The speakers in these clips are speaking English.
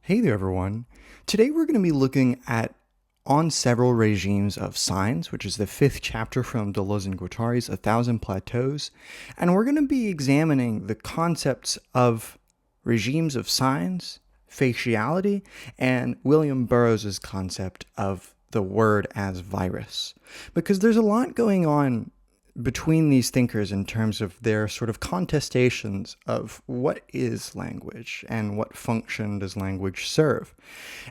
Hey there, everyone. Today we're going to be looking at On Several Regimes of Signs, which is the fifth chapter from Deleuze-Guattari's A Thousand Plateaus, and we're going to be examining the concepts of regimes of signs, faciality, and William Burroughs' concept of the word as virus. Because there's a lot going on between these thinkers in terms of their sort of contestations of what is language and what function does language serve.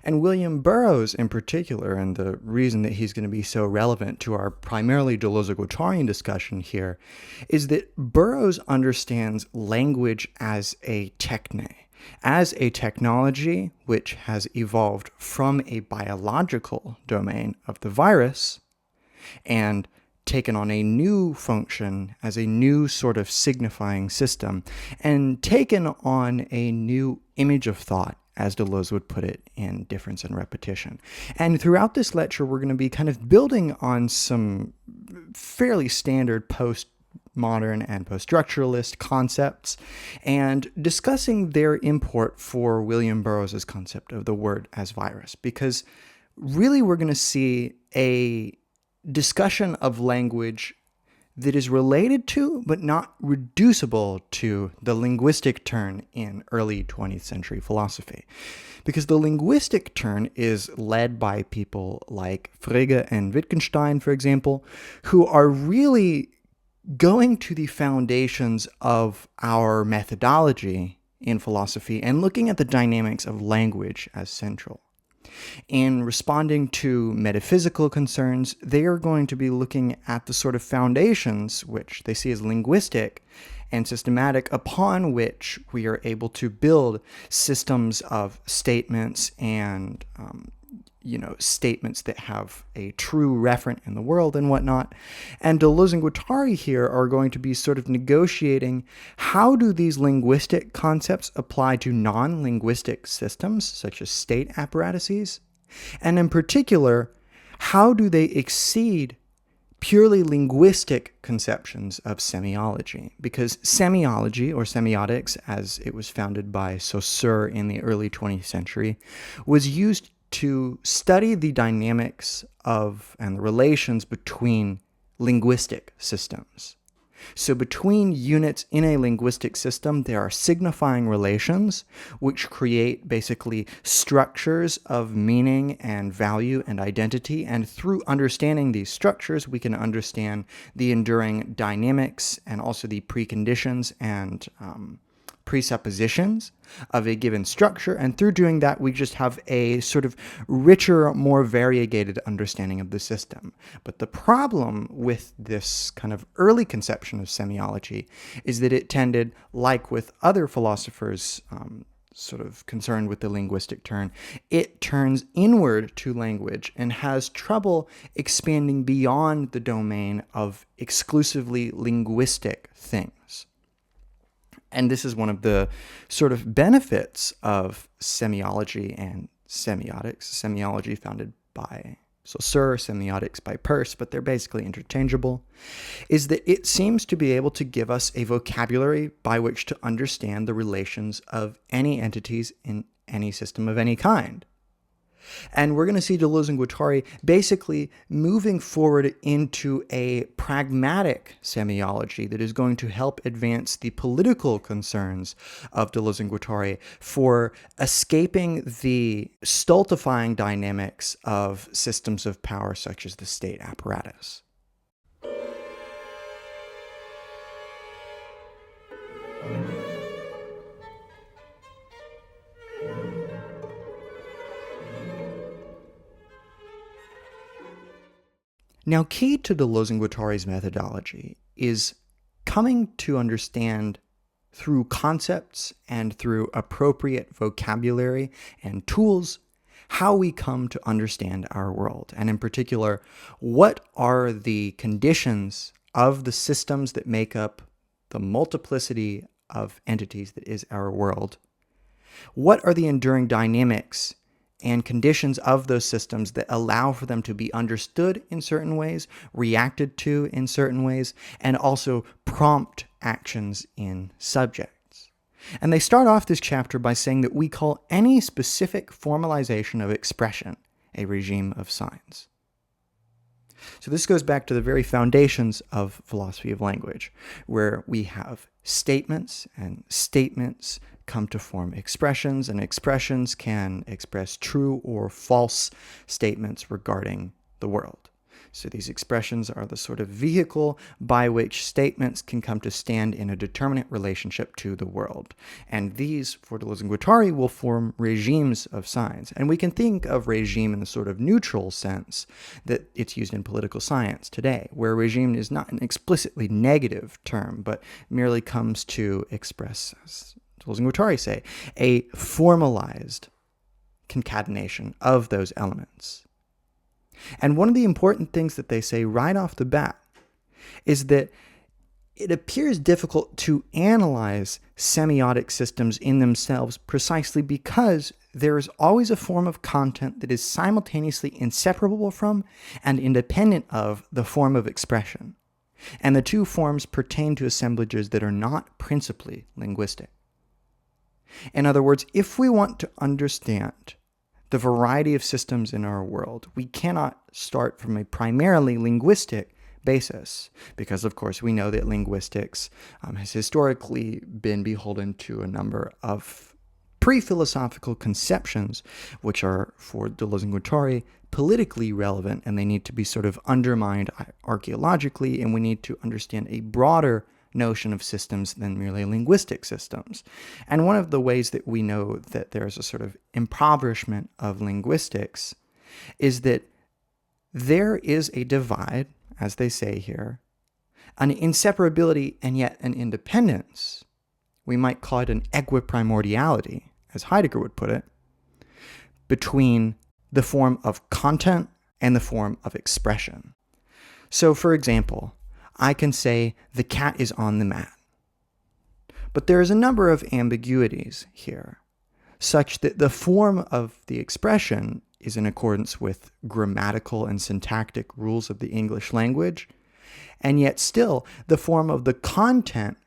And William Burroughs in particular, and the reason that he's going to be so relevant to our primarily Deleuze-Guattarian discussion here, is that Burroughs understands language as a techne, as a technology which has evolved from a biological domain of the virus and taken on a new function as a new sort of signifying system, and taken on a new image of thought, as Deleuze would put it, in Difference and Repetition. And throughout this lecture, we're going to be kind of building on some fairly standard postmodern and post-structuralist concepts and discussing their import for William Burroughs' concept of the word as virus, because really we're going to see a discussion of language that is related to, but not reducible to, the linguistic turn in early 20th century philosophy. Because the linguistic turn is led by people like Frege and Wittgenstein, for example, who are really going to the foundations of our methodology in philosophy and looking at the dynamics of language as central. In responding to metaphysical concerns, they are going to be looking at the sort of foundations which they see as linguistic and systematic, upon which we are able to build systems of statements and statements that have a true referent in the world and whatnot. And Deleuze and Guattari here are going to be sort of negotiating how do these linguistic concepts apply to non-linguistic systems, such as state apparatuses, and in particular, how do they exceed purely linguistic conceptions of semiology? Because semiology, or semiotics, as it was founded by Saussure in the early 20th century, was used to study the dynamics of and the relations between linguistic systems. So between units in a linguistic system, there are signifying relations which create basically structures of meaning and value and identity. And through understanding these structures, we can understand the enduring dynamics and also the preconditions and presuppositions of a given structure, and through doing that we just have a sort of richer, more variegated understanding of the system. But the problem with this kind of early conception of semiology is that it tended, like with other philosophers sort of concerned with the linguistic turn, it turns inward to language and has trouble expanding beyond the domain of exclusively linguistic things. And this is one of the sort of benefits of semiology and semiotics. Semiology founded by Saussure, semiotics by Peirce, but they're basically interchangeable, is that it seems to be able to give us a vocabulary by which to understand the relations of any entities in any system of any kind. And we're going to see Deleuze and Guattari basically moving forward into a pragmatic semiology that is going to help advance the political concerns of Deleuze and Guattari for escaping the stultifying dynamics of systems of power such as the state apparatus. Now, key to Deleuze and Guattari's methodology is coming to understand through concepts and through appropriate vocabulary and tools how we come to understand our world. And in particular, what are the conditions of the systems that make up the multiplicity of entities that is our world? What are the enduring dynamics and conditions of those systems that allow for them to be understood in certain ways, reacted to in certain ways, and also prompt actions in subjects? And they start off this chapter by saying that we call any specific formalization of expression a regime of signs. So this goes back to the very foundations of philosophy of language, where we have statements, and statements come to form expressions, and expressions can express true or false statements regarding the world. So these expressions are the sort of vehicle by which statements can come to stand in a determinate relationship to the world. And these, for Deleuze-Guattari, will form regimes of signs. And we can think of regime in the sort of neutral sense that it's used in political science today, where regime is not an explicitly negative term, but merely comes to express, as Deleuze-Guattari say, a formalized concatenation of those elements. And one of the important things that they say right off the bat is that it appears difficult to analyze semiotic systems in themselves precisely because there is always a form of content that is simultaneously inseparable from and independent of the form of expression. And the two forms pertain to assemblages that are not principally linguistic. In other words, if we want to understand the variety of systems in our world, we cannot start from a primarily linguistic basis, because of course we know that linguistics has historically been beholden to a number of pre-philosophical conceptions, which are, for Deleuze and Guattari, politically relevant, and they need to be sort of undermined archaeologically, and we need to understand a broader notion of systems than merely linguistic systems. And one of the ways that we know that there's a sort of impoverishment of linguistics is that there is a divide, as they say here, an inseparability and yet an independence. We might call it an equiprimordiality, as Heidegger would put it, between the form of content and the form of expression. So, for example, I can say the cat is on the mat. But there is a number of ambiguities here, such that the form of the expression is in accordance with grammatical and syntactic rules of the English language, and yet still the form of the content,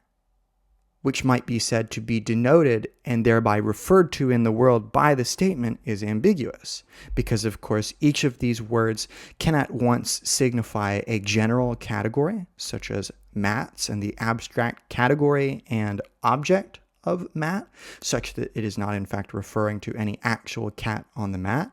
which might be said to be denoted and thereby referred to in the world by the statement, is ambiguous, because of course each of these words can at once signify a general category, such as mats, and the abstract category and object of mat, such that it is not in fact referring to any actual cat on the mat.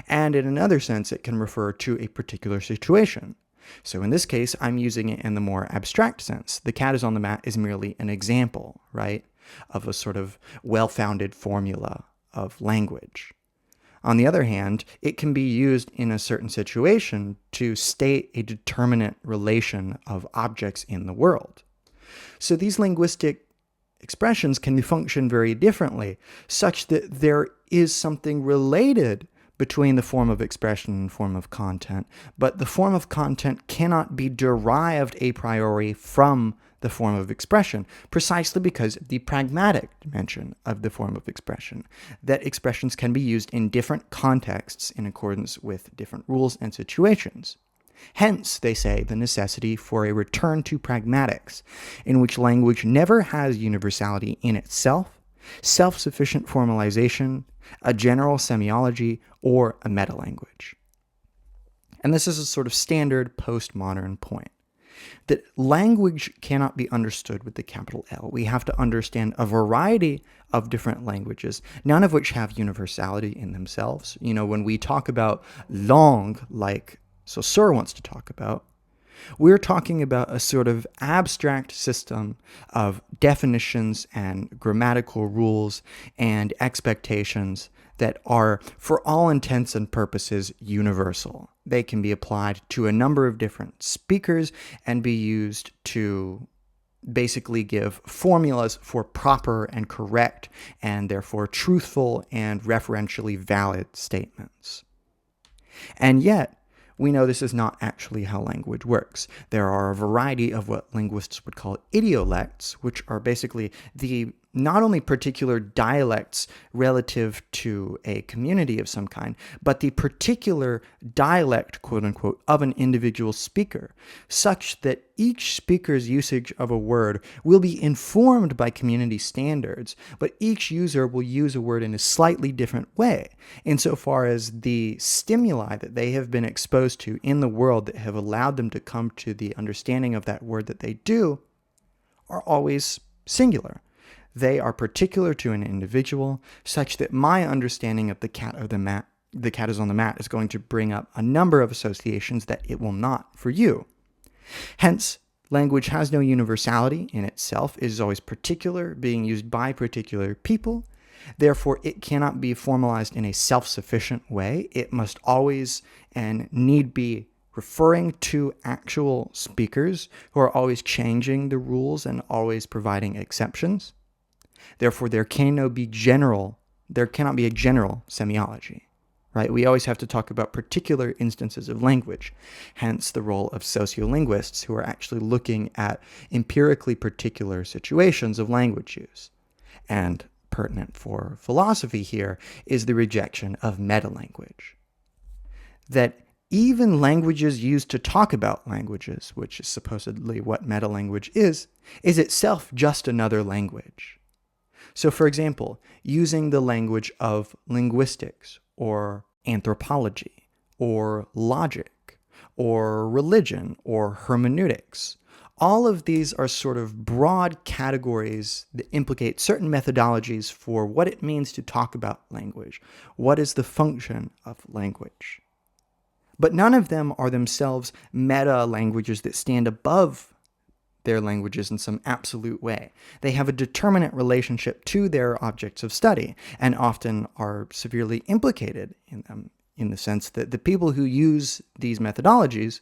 And in another sense, it can refer to a particular situation. So in this case, I'm using it in the more abstract sense. The cat is on the mat is merely an example, right, of a sort of well-founded formula of language. On the other hand, it can be used in a certain situation to state a determinate relation of objects in the world. So these linguistic expressions can function very differently, such that there is something related between the form of expression and form of content, but the form of content cannot be derived a priori from the form of expression, precisely because of the pragmatic dimension of the form of expression, that expressions can be used in different contexts in accordance with different rules and situations. Hence, they say, the necessity for a return to pragmatics, in which language never has universality in itself, self-sufficient formalization, a general semiology, or a meta-language. And this is a sort of standard postmodern point, that language cannot be understood with the capital L. We have to understand a variety of different languages, none of which have universality in themselves. You know, when we talk about langue, like Saussure wants to talk about, we're talking about a sort of abstract system of definitions and grammatical rules and expectations that are, for all intents and purposes, universal. They can be applied to a number of different speakers and be used to basically give formulas for proper and correct and therefore truthful and referentially valid statements. And yet, we know this is not actually how language works. There are a variety of what linguists would call idiolects, which are basically the not only particular dialects relative to a community of some kind, but the particular dialect, quote unquote, of an individual speaker, such that each speaker's usage of a word will be informed by community standards, but each user will use a word in a slightly different way, insofar as the stimuli that they have been exposed to in the world that have allowed them to come to the understanding of that word that they do are always singular. They are particular to an individual, such that my understanding of the cat is on the mat is going to bring up a number of associations that it will not for you. Hence, language has no universality in itself. It is always particular, being used by particular people. Therefore, it cannot be formalized in a self-sufficient way. It must always and need be referring to actual speakers who are always changing the rules and always providing exceptions. Therefore, there cannot be a general semiology, right? We always have to talk about particular instances of language, hence the role of sociolinguists who are actually looking at empirically particular situations of language use. And pertinent for philosophy here is the rejection of metalanguage. That even languages used to talk about languages, which is supposedly what metalanguage is itself just another language. So, for example, using the language of linguistics or anthropology or logic or religion or hermeneutics, all of these are sort of broad categories that implicate certain methodologies for what it means to talk about language. What is the function of language? But none of them are themselves meta-languages that stand above their languages in some absolute way. They have a determinate relationship to their objects of study and often are severely implicated in them, in the sense that the people who use these methodologies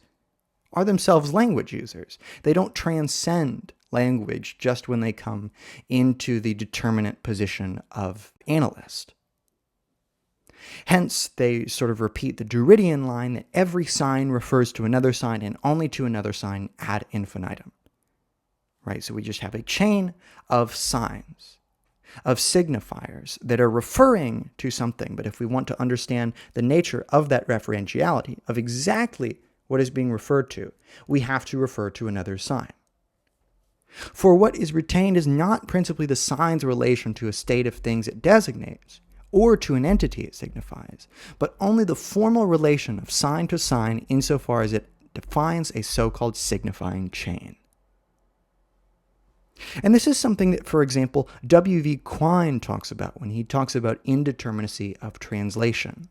are themselves language users. They don't transcend language just when they come into the determinate position of analyst. Hence, they sort of repeat the Derridian line that every sign refers to another sign and only to another sign ad infinitum. Right? So we just have a chain of signs, of signifiers that are referring to something. But if we want to understand the nature of that referentiality, of exactly what is being referred to, we have to refer to another sign. For what is retained is not principally the sign's relation to a state of things it designates, or to an entity it signifies, but only the formal relation of sign to sign insofar as it defines a so-called signifying chain. And this is something that, for example, W.V. Quine talks about when he talks about indeterminacy of translation.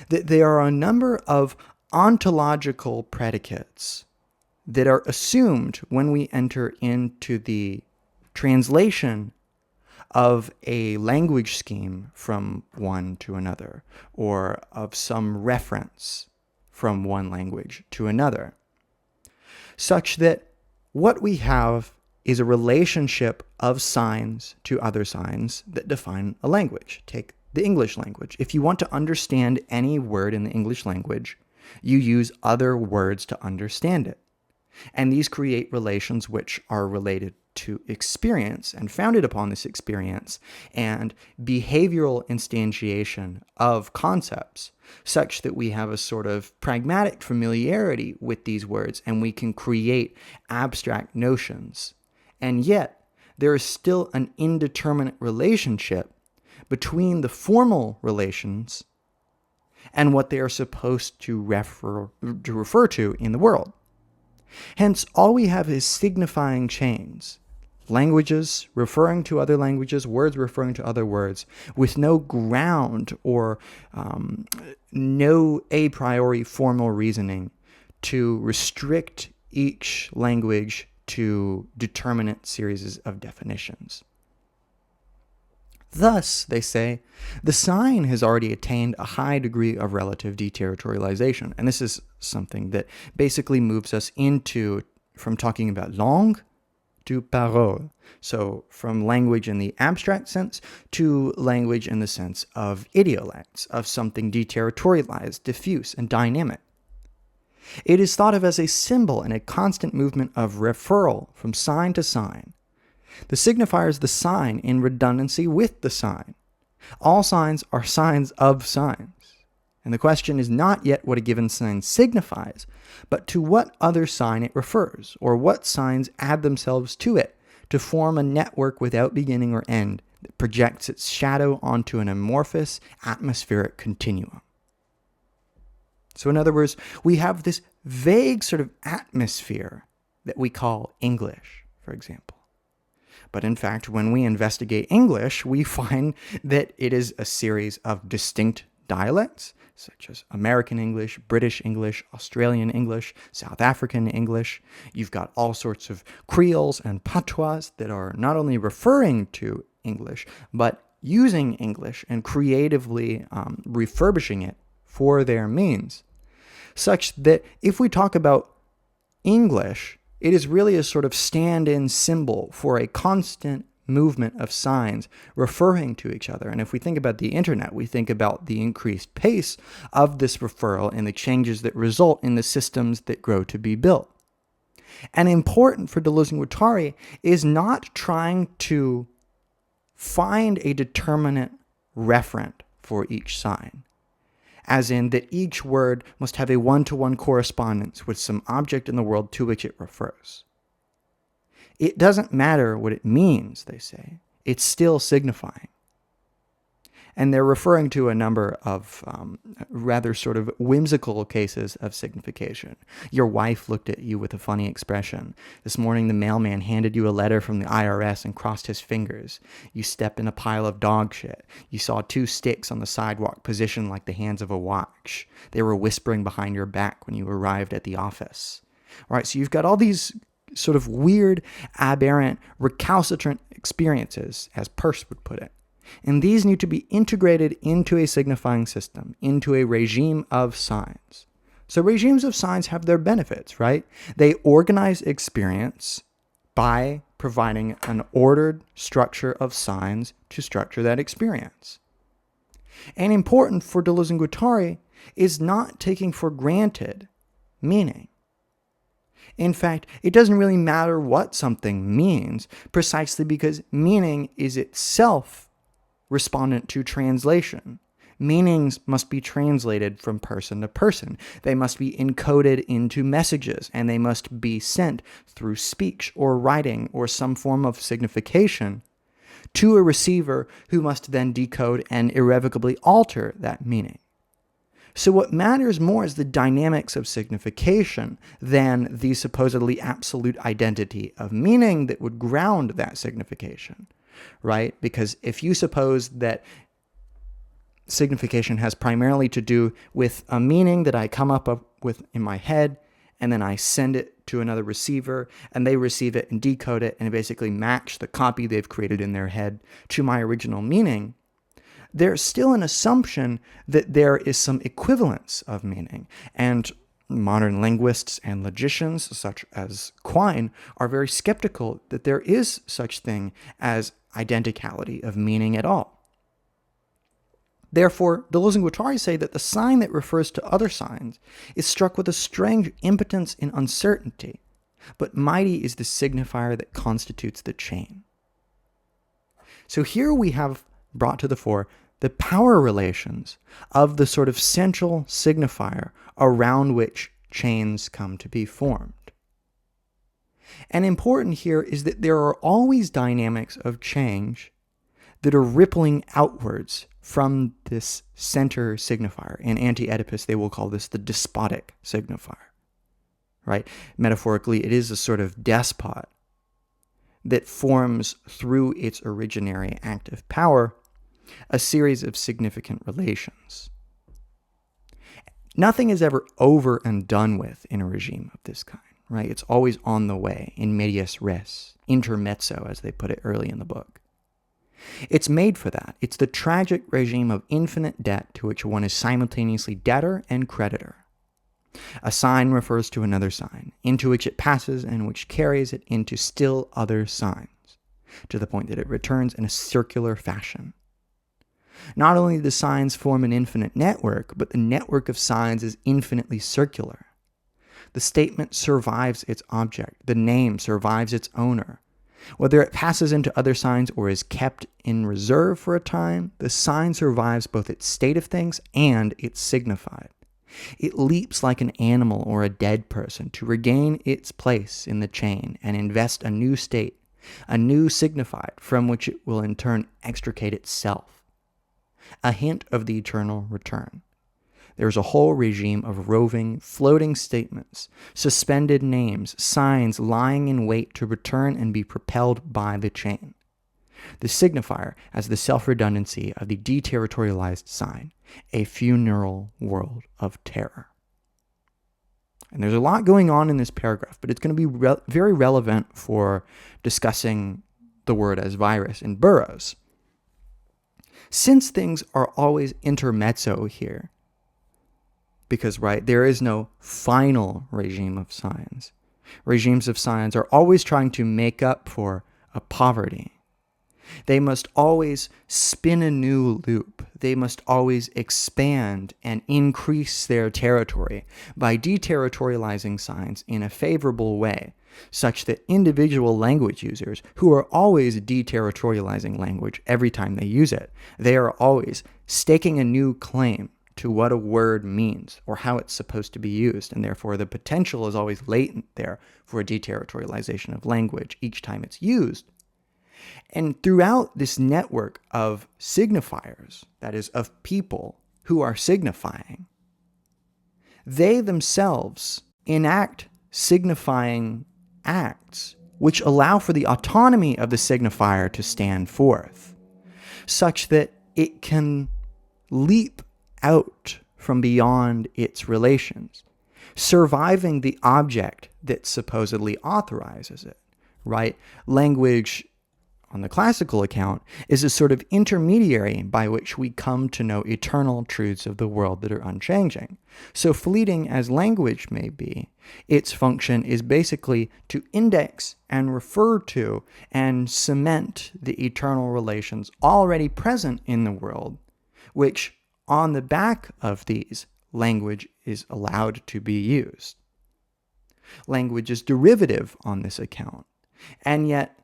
That there are a number of ontological predicates that are assumed when we enter into the translation of a language scheme from one to another, or of some reference from one language to another, such that what we have is a relationship of signs to other signs that define a language. Take the English language. If you want to understand any word in the English language, you use other words to understand it. And these create relations which are related to experience and founded upon this experience and behavioral instantiation of concepts, such that we have a sort of pragmatic familiarity with these words and we can create abstract notions. And yet, there is still an indeterminate relationship between the formal relations and what they are supposed to refer to in the world. Hence, all we have is signifying chains, languages referring to other languages, words referring to other words, with no ground or no a priori formal reasoning to restrict each language to determinate series of definitions. Thus, they say, the sign has already attained a high degree of relative deterritorialization. And this is something that basically moves us from talking about langue to parole. So from language in the abstract sense to language in the sense of idiolects, of something deterritorialized, diffuse, and dynamic. It is thought of as a symbol and a constant movement of referral from sign to sign, The signifier is the sign in redundancy with the sign. All signs are signs of signs. And the question is not yet what a given sign signifies, but to what other sign it refers, or what signs add themselves to it to form a network without beginning or end that projects its shadow onto an amorphous atmospheric continuum. So in other words, we have this vague sort of atmosphere that we call English, for example. But in fact, when we investigate English, we find that it is a series of distinct dialects, such as American English, British English, Australian English, South African English. You've got all sorts of creoles and patois that are not only referring to English, but using English and creatively refurbishing it for their means, such that if we talk about English, it is really a sort of stand-in symbol for a constant movement of signs referring to each other. And if we think about the internet, we think about the increased pace of this referral and the changes that result in the systems that grow to be built. And important for Deleuze-Guattari is not trying to find a determinate referent for each sign, as in that each word must have a one-to-one correspondence with some object in the world to which it refers. It doesn't matter what it means, they say. It's still signifying. And they're referring to a number of rather sort of whimsical cases of signification. Your wife looked at you with a funny expression. This morning, the mailman handed you a letter from the IRS and crossed his fingers. You stepped in a pile of dog shit. You saw two sticks on the sidewalk positioned like the hands of a watch. They were whispering behind your back when you arrived at the office. All right, so you've got all these sort of weird, aberrant, recalcitrant experiences, as Peirce would put it. And these need to be integrated into a signifying system, into a regime of signs. So regimes of signs have their benefits, right? They organize experience by providing an ordered structure of signs to structure that experience. And important for Deleuze-Guattari is not taking for granted meaning. In fact, it doesn't really matter what something means, precisely because meaning is itself respondent to translation. Meanings must be translated from person to person. They must be encoded into messages, and they must be sent through speech or writing or some form of signification to a receiver who must then decode and irrevocably alter that meaning. So what matters more is the dynamics of signification than the supposedly absolute identity of meaning that would ground that signification, right? Because if you suppose that signification has primarily to do with a meaning that I come up with in my head, and then I send it to another receiver, and they receive it and decode it and basically match the copy they've created in their head to my original meaning, there's still an assumption that there is some equivalence of meaning. And modern linguists and logicians, such as Quine, are very skeptical that there is such thing as identicality of meaning at all. Therefore, Deleuze and Guattari say that the sign that refers to other signs is struck with a strange impotence in uncertainty, but mighty is the signifier that constitutes the chain. So here we have brought to the fore the power relations of the sort of central signifier around which chains come to be formed. And important here is that there are always dynamics of change that are rippling outwards from this center signifier. In Anti-Oedipus, they will call this the despotic signifier, right? Metaphorically, it is a sort of despot that forms through its originary act of power a series of significant relations. Nothing is ever over and done with in a regime of this kind, right? It's always on the way, in medias res, intermezzo, as they put it early in the book. It's made for that. It's the tragic regime of infinite debt to which one is simultaneously debtor and creditor. A sign refers to another sign, into which it passes and which carries it into still other signs, to the point that it returns in a circular fashion. Not only do signs form an infinite network, but the network of signs is infinitely circular. The statement survives its object. The name survives its owner. Whether it passes into other signs or is kept in reserve for a time, the sign survives both its state of things and its signified. It leaps like an animal or a dead person to regain its place in the chain and invest a new state, a new signified from which it will in turn extricate itself. A hint of the eternal return. There is a whole regime of roving, floating statements, suspended names, signs lying in wait to return and be propelled by the chain. The signifier as the self-redundancy of the deterritorialized sign, a funeral world of terror. And there's a lot going on in this paragraph, but it's going to be very relevant for discussing the word as virus in Burroughs. Since things are always intermezzo here, because, right, there is no final regime of signs. Regimes of signs are always trying to make up for a poverty. They must always spin a new loop. They must always expand and increase their territory by deterritorializing signs in a favorable way, such that individual language users, who are always deterritorializing language every time they use it, they are always staking a new claim to what a word means or how it's supposed to be used, and therefore the potential is always latent there for a deterritorialization of language each time it's used. And throughout this network of signifiers, that is, of people who are signifying, they themselves enact signifying acts which allow for the autonomy of the signifier to stand forth, such that it can leap out from beyond its relations, surviving the object that supposedly authorizes it, right? Language, on the classical account, is a sort of intermediary by which we come to know eternal truths of the world that are unchanging. So fleeting as language may be, its function is basically to index and refer to and cement the eternal relations already present in the world, which on the back of these, language is allowed to be used. Language is derivative on this account. And yet,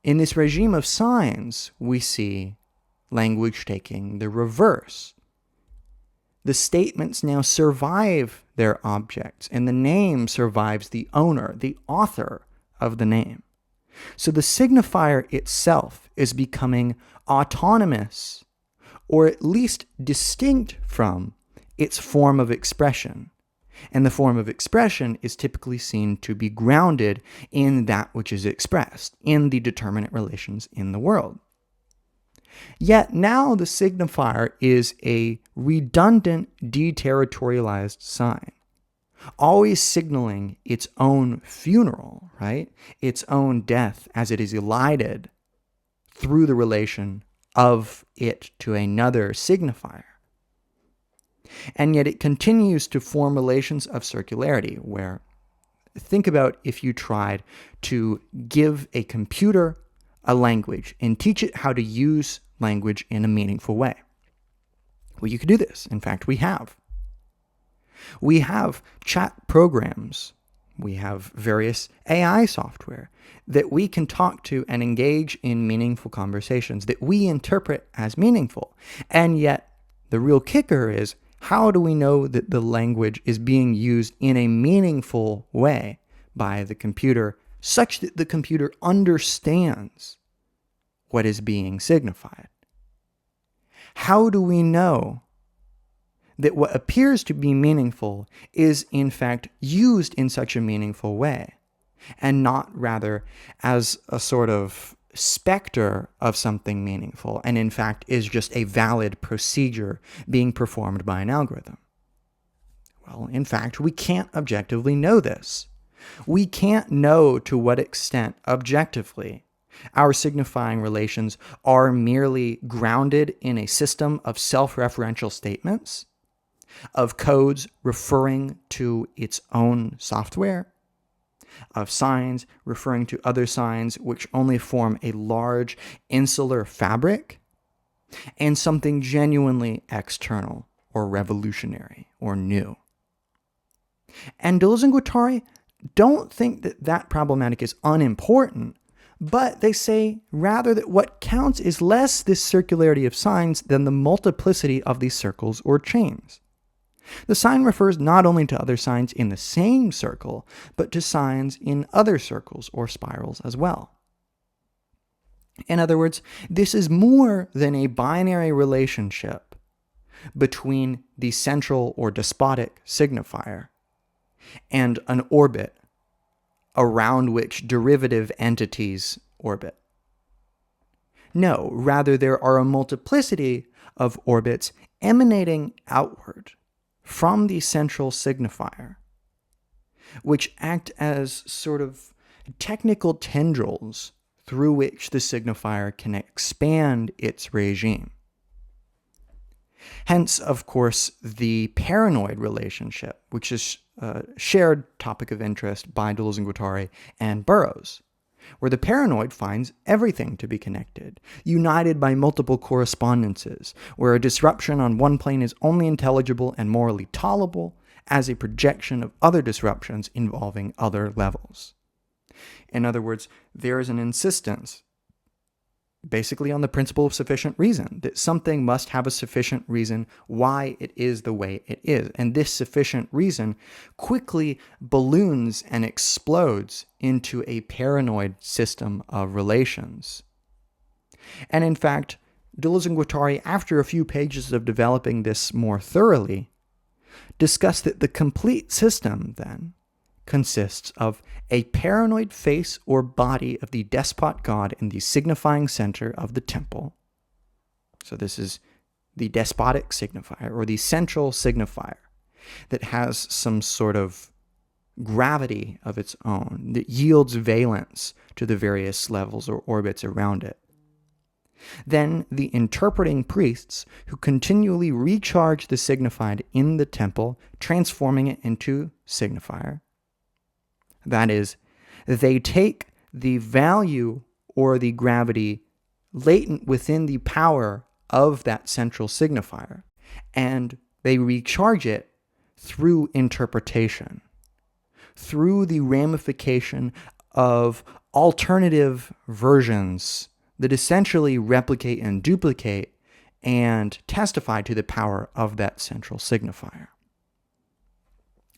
in this regime of signs, we see language taking the reverse. The statements now survive their objects, and the name survives the owner, the author of the name. So the signifier itself is becoming autonomous, or at least distinct from its form of expression. And the form of expression is typically seen to be grounded in that which is expressed, in the determinate relations in the world. Yet now the signifier is a redundant, deterritorialized sign, always signaling its own funeral, right? Its own death as it is elided through the relation of it to another signifier. And yet it continues to form relations of circularity, where think about if you tried to give a computer a language and teach it how to use language in a meaningful way. Well, you could do this. In fact, we have. We have chat programs. We have various AI software that we can talk to and engage in meaningful conversations that we interpret as meaningful. And yet, the real kicker is, how do we know that the language is being used in a meaningful way by the computer, such that the computer understands what is being signified? How do we know that what appears to be meaningful is in fact used in such a meaningful way, and not rather as a sort of specter of something meaningful, and in fact is just a valid procedure being performed by an algorithm? Well, in fact, we can't objectively know this. We can't know to what extent, objectively, our signifying relations are merely grounded in a system of self-referential statements, of codes referring to its own software, of signs referring to other signs which only form a large insular fabric, and something genuinely external or revolutionary or new. And Deleuze and Guattari don't think that that problematic is unimportant, But they say rather that what counts is less this circularity of signs than the multiplicity of these circles or chains. The sign refers not only to other signs in the same circle, but to signs in other circles or spirals as well. In other words, this is more than a binary relationship between the central or despotic signifier and an orbit around which derivative entities orbit. No, rather there are a multiplicity of orbits emanating outward from the central signifier, which act as sort of technical tendrils through which the signifier can expand its regime. Hence, of course, the paranoid relationship, which is a shared topic of interest by Deleuze-Guattari and Burroughs, where the paranoid finds everything to be connected, united by multiple correspondences, where a disruption on one plane is only intelligible and morally tolerable as a projection of other disruptions involving other levels. In other words, there is an insistence basically on the principle of sufficient reason, that something must have a sufficient reason why it is the way it is. And this sufficient reason quickly balloons and explodes into a paranoid system of relations. And in fact, Deleuze-Guattari, after a few pages of developing this more thoroughly, discussed that the complete system, then, consists of a paranoid face or body of the despot god in the signifying center of the temple. So this is the despotic signifier, or the central signifier, that has some sort of gravity of its own, that yields valence to the various levels or orbits around it. Then the interpreting priests, who continually recharge the signified in the temple, transforming it into signifier. That is, they take the value or the gravity latent within the power of that central signifier, and they recharge it through interpretation, through the ramification of alternative versions that essentially replicate and duplicate and testify to the power of that central signifier.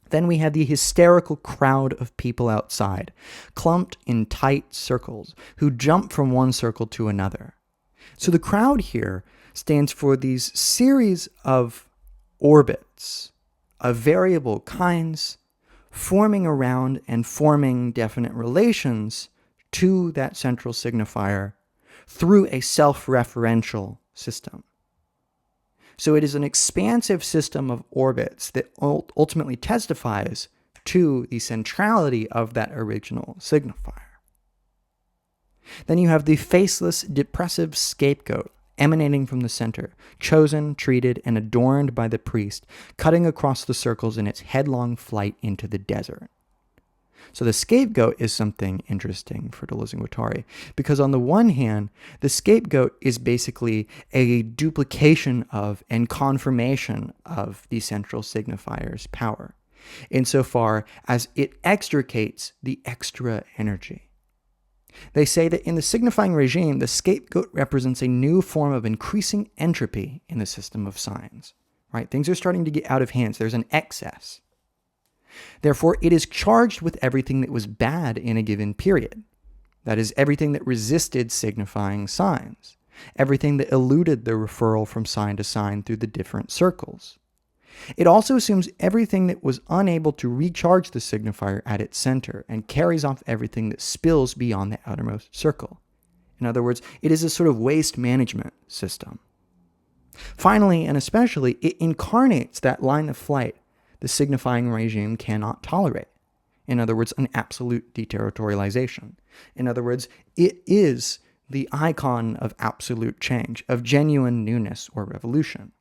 Then we had the hysterical crowd of people outside, clumped in tight circles, who jump from one circle to another. So the crowd here stands for these series of orbits of variable kinds, forming around and forming definite relations to that central signifier through a self-referential system. So it is an expansive system of orbits that ultimately testifies to the centrality of that original signifier. Then you have the faceless, depressive scapegoat emanating from the center, chosen, treated, and adorned by the priest, cutting across the circles in its headlong flight into the desert. So the scapegoat is something interesting for Deleuze-Guattari, because on the one hand, the scapegoat is basically a duplication of and confirmation of the central signifier's power, insofar as it extricates the extra energy. They say that in the signifying regime, the scapegoat represents a new form of increasing entropy in the system of signs. Right? Things are starting to get out of hand. There's an excess. Therefore, it is charged with everything that was bad in a given period. That is, everything that resisted signifying signs, everything that eluded the referral from sign to sign through the different circles. It also assumes everything that was unable to recharge the signifier at its center and carries off everything that spills beyond the outermost circle. In other words, it is a sort of waste management system. Finally, and especially, it incarnates that line of flight the signifying regime cannot tolerate. In other words, an absolute deterritorialization. In other words, it is the icon of absolute change, of genuine newness or revolution.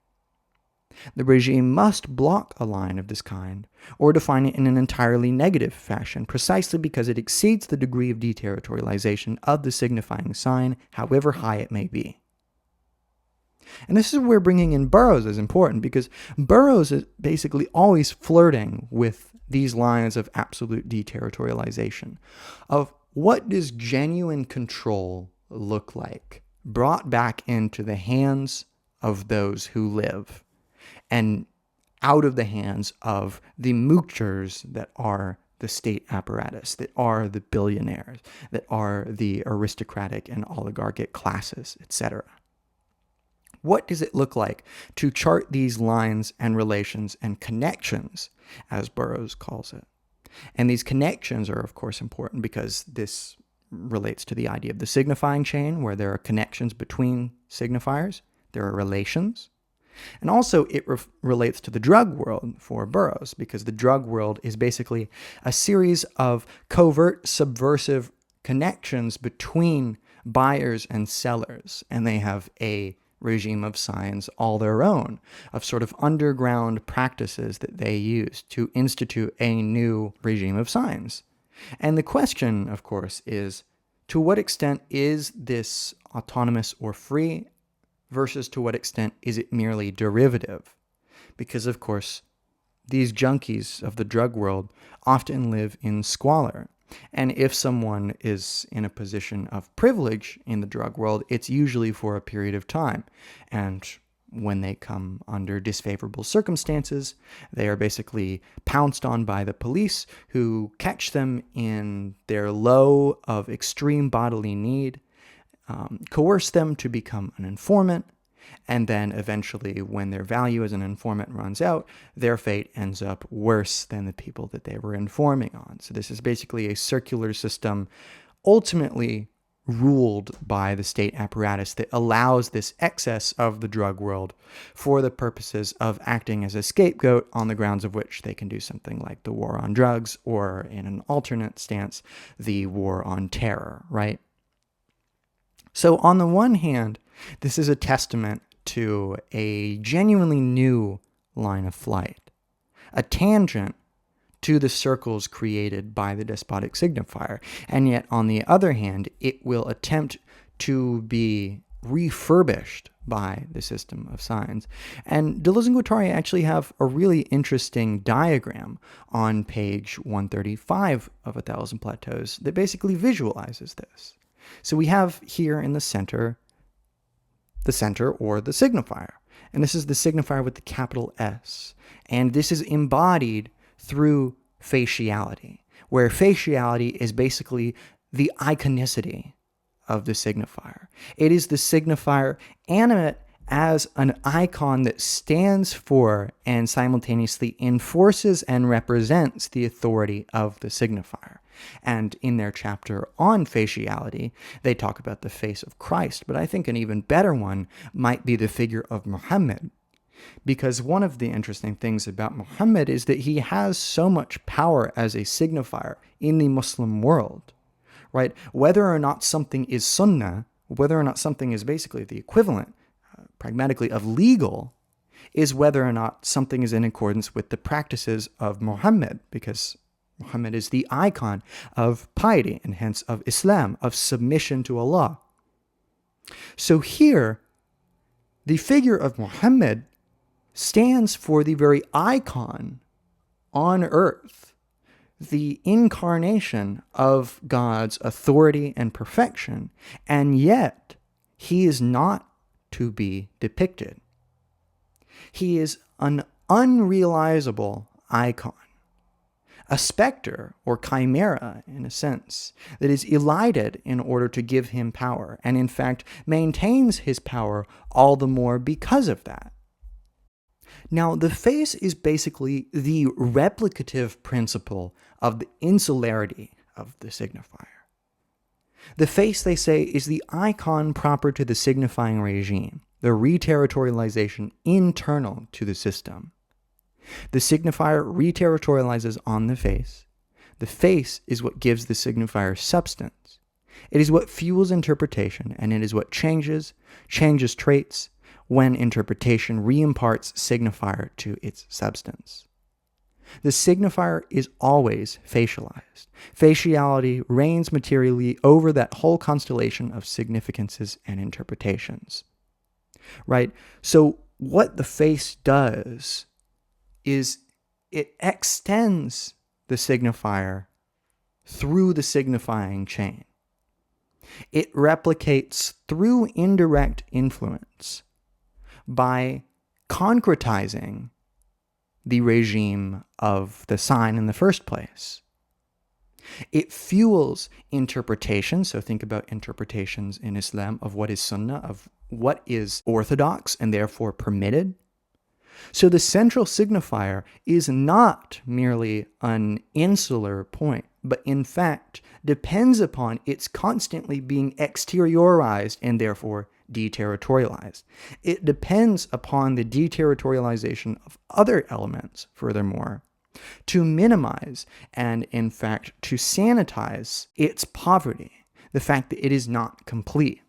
The regime must block a line of this kind, or define it in an entirely negative fashion, precisely because it exceeds the degree of deterritorialization of the signifying sign, however high it may be. And this is where bringing in Burroughs is important, because Burroughs is basically always flirting with these lines of absolute deterritorialization, of what does genuine control look like brought back into the hands of those who live and out of the hands of the moochers that are the state apparatus, that are the billionaires, that are the aristocratic and oligarchic classes, etc.? What does it look like to chart these lines and relations and connections, as Burroughs calls it? And these connections are, of course, important because this relates to the idea of the signifying chain, where there are connections between signifiers, there are relations. And also it relates to the drug world for Burroughs, because the drug world is basically a series of covert, subversive connections between buyers and sellers, and they have a regime of signs all their own, of sort of underground practices that they use to institute a new regime of signs. And the question, of course, is to what extent is this autonomous or free versus to what extent is it merely derivative? Because, of course, these junkies of the drug world often live in squalor. And if someone is in a position of privilege in the drug world, it's usually for a period of time. And when they come under disfavorable circumstances, they are basically pounced on by the police, who catch them in their low of extreme bodily need, coerce them to become an informant, and then eventually, when their value as an informant runs out, their fate ends up worse than the people that they were informing on. So this is basically a circular system, ultimately ruled by the state apparatus, that allows this excess of the drug world for the purposes of acting as a scapegoat, on the grounds of which they can do something like the war on drugs, or in an alternate stance, the war on terror, right? So on the one hand, this is a testament to a genuinely new line of flight, a tangent to the circles created by the despotic signifier. And yet, on the other hand, it will attempt to be refurbished by the system of signs. And Deleuze and Guattari actually have a really interesting diagram on page 135 of A Thousand Plateaus that basically visualizes this. So we have here in the center or the signifier. And this is the signifier with the capital S. And this is embodied through faciality, where faciality is basically the iconicity of the signifier. It is the signifier animate as an icon that stands for and simultaneously enforces and represents the authority of the signifier. And in their chapter on faciality, they talk about the face of Christ, but I think an even better one might be the figure of Muhammad. Because one of the interesting things about Muhammad is that he has so much power as a signifier in the Muslim world, right? Whether or not something is sunnah, whether or not something is basically the equivalent, pragmatically, of legal, is whether or not something is in accordance with the practices of Muhammad, because Muhammad is the icon of piety and hence of Islam, of submission to Allah. So here, the figure of Muhammad stands for the very icon on earth, the incarnation of God's authority and perfection, and yet he is not to be depicted. He is an unrealizable icon, a specter or chimera, in a sense, that is elided in order to give him power, and in fact maintains his power all the more because of that. Now, the face is basically the replicative principle of the insularity of the signifier. The face, they say, is the icon proper to the signifying regime, the reterritorialization internal to the system. The signifier reterritorializes on the face. The face is what gives the signifier substance. It is what fuels interpretation, and it is what changes traits, when interpretation reimparts signifier to its substance. The signifier is always facialized. Faciality reigns materially over that whole constellation of significances and interpretations. Right? So what the face does is it extends the signifier through the signifying chain. It replicates through indirect influence by concretizing the regime of the sign in the first place. It fuels interpretation, so think about interpretations in Islam of what is sunnah, of what is orthodox and therefore permitted. So the central signifier is not merely an insular point, but in fact depends upon its constantly being exteriorized and therefore deterritorialized. It depends upon the deterritorialization of other elements, furthermore, to minimize and, in fact, to sanitize its poverty, the fact that it is not complete.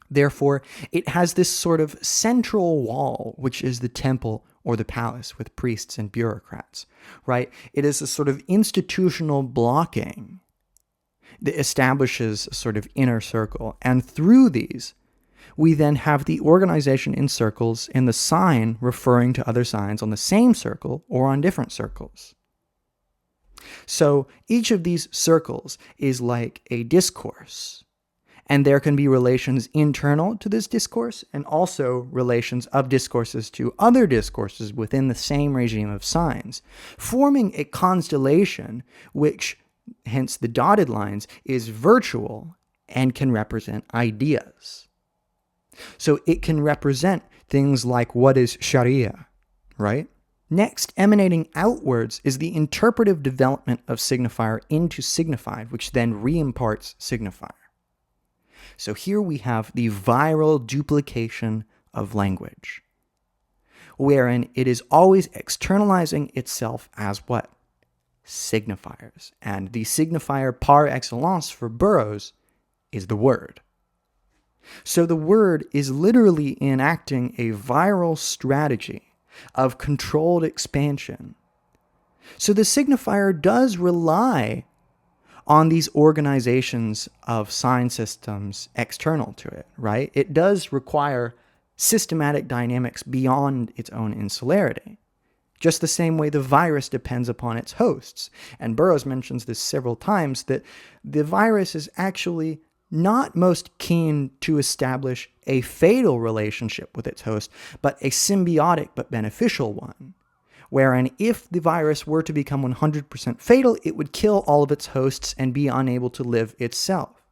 Therefore, it has this sort of central wall, which is the temple or the palace with priests and bureaucrats, right? It is a sort of institutional blocking that establishes a sort of inner circle. And through these, we then have the organization in circles and the sign referring to other signs on the same circle or on different circles. So each of these circles is like a discourse. And there can be relations internal to this discourse and also relations of discourses to other discourses within the same regime of signs, forming a constellation which, hence the dotted lines, is virtual and can represent ideas. So it can represent things like what is Sharia, right? Next, emanating outwards is the interpretive development of signifier into signified, which then reimparts signifier. So here we have the viral duplication of language, wherein it is always externalizing itself as what? Signifiers. And the signifier par excellence for Burroughs is the word. So the word is literally enacting a viral strategy of controlled expansion. So the signifier does rely on these organizations of sign systems external to it, right? It does require systematic dynamics beyond its own insularity, just the same way the virus depends upon its hosts. And Burroughs mentions this several times, that the virus is actually not most keen to establish a fatal relationship with its host, but a symbiotic but beneficial one, wherein if the virus were to become 100% fatal, it would kill all of its hosts and be unable to live itself.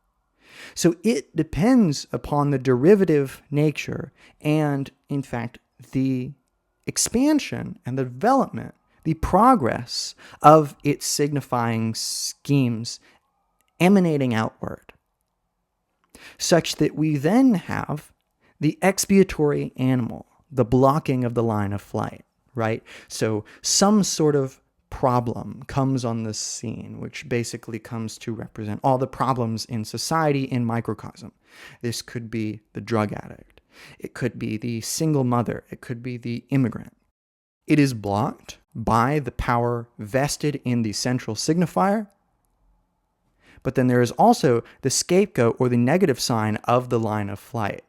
So it depends upon the derivative nature and, in fact, the expansion and the development, the progress of its signifying schemes emanating outward, such that we then have the expiatory animal, the blocking of the line of flight, right? So some sort of problem comes on the scene, which basically comes to represent all the problems in society in microcosm. This could be the drug addict. It could be the single mother. It could be the immigrant. It is blocked by the power vested in the central signifier. But then there is also the scapegoat or the negative sign of the line of flight.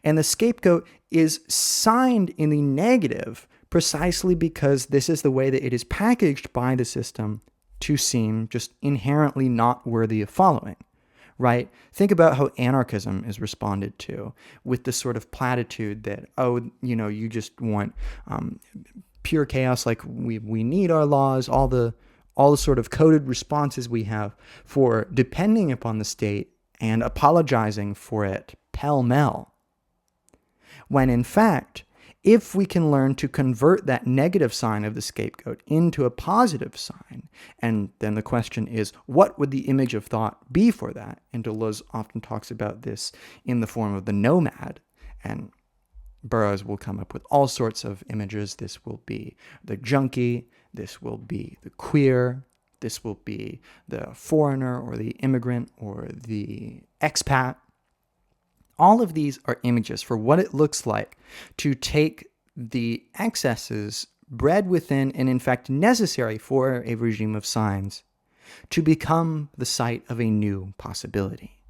And the scapegoat is signed in the negative precisely because this is the way that it is packaged by the system to seem just inherently not worthy of following, right? Think about how anarchism is responded to with this sort of platitude that, you just want pure chaos, like we need our laws, all the sort of coded responses we have for depending upon the state and apologizing for it pell-mell. When in fact, if we can learn to convert that negative sign of the scapegoat into a positive sign, and then the question is, what would the image of thought be for that? And Deleuze often talks about this in the form of the nomad, and Burroughs will come up with all sorts of images. This will be the junkie, this will be the queer, this will be the foreigner or the immigrant or the expat. All of these are images for what it looks like to take the excesses bred within and in fact necessary for a regime of signs to become the site of a new possibility.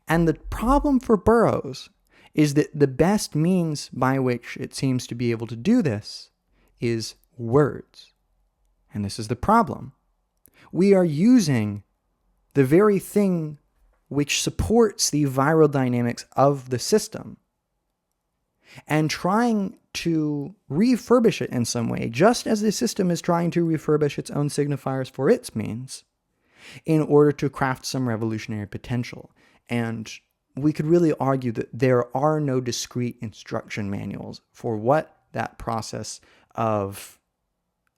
And the problem for Burroughs is that the best means by which it seems to be able to do this is words. And this is the problem. We are using the very thing which supports the viral dynamics of the system and trying to refurbish it in some way, just as the system is trying to refurbish its own signifiers for its means, in order to craft some revolutionary potential. And we could really argue that there are no discrete instruction manuals for what that process of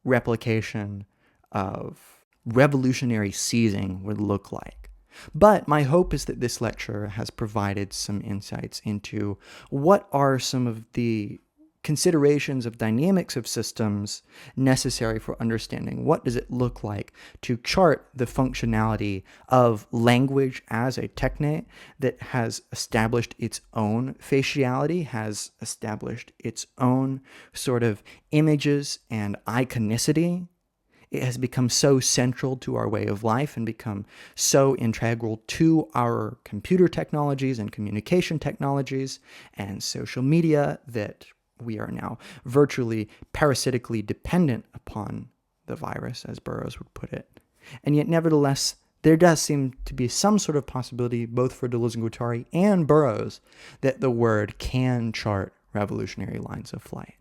replication, of revolutionary seizing would look like. But my hope is that this lecture has provided some insights into what are some of the considerations of dynamics of systems necessary for understanding what does it look like to chart the functionality of language as a techne that has established its own faciality, has established its own sort of images and iconicity. It has become so central to our way of life and become so integral to our computer technologies and communication technologies and social media that we are now virtually parasitically dependent upon the virus, as Burroughs would put it. And yet, nevertheless, there does seem to be some sort of possibility, both for Deleuze-Guattari and Burroughs, that the word can chart revolutionary lines of flight.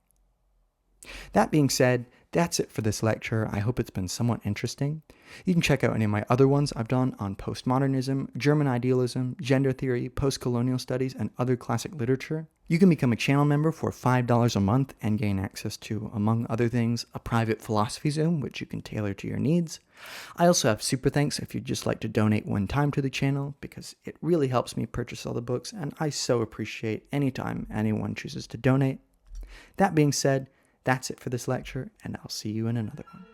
That being said, that's it for this lecture. I hope it's been somewhat interesting. You can check out any of my other ones I've done on postmodernism, German idealism, gender theory, post-colonial studies, and other classic literature. You can become a channel member for $5 a month and gain access to, among other things, a private philosophy Zoom, which you can tailor to your needs. I also have super thanks if you'd just like to donate one time to the channel, because it really helps me purchase all the books, and I so appreciate any time anyone chooses to donate. That being said, that's it for this lecture, and I'll see you in another one.